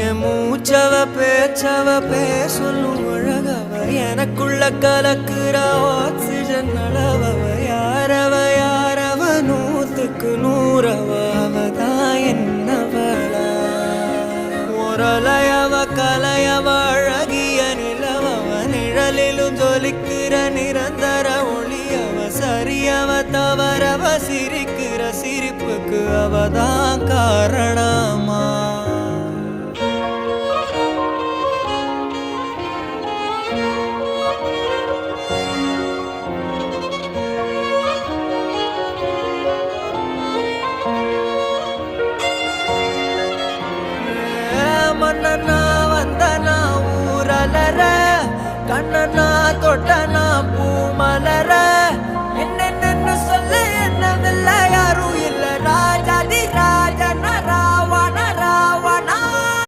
என் மூச்சவ பேச்சவ பேசலும் அழகவ எனக்குள்ள கலக்குற ஆக்சிஜன் அளவவ யாரவ நூத்துக்கு நூறவ அவதான் என்னவளா ஒரலையவ கலையவ அழகிய நிலவவ நிழலிலும் ஜொலிக்கிற நிரந்தர ஒளியவ சரியவ தவறவ சிரிக்கிற சிரிப்புக்கு அவதான் காரணமா மன்னனா வந்தனா ஊரலர கண்ணனா தொட்டனா பூமலர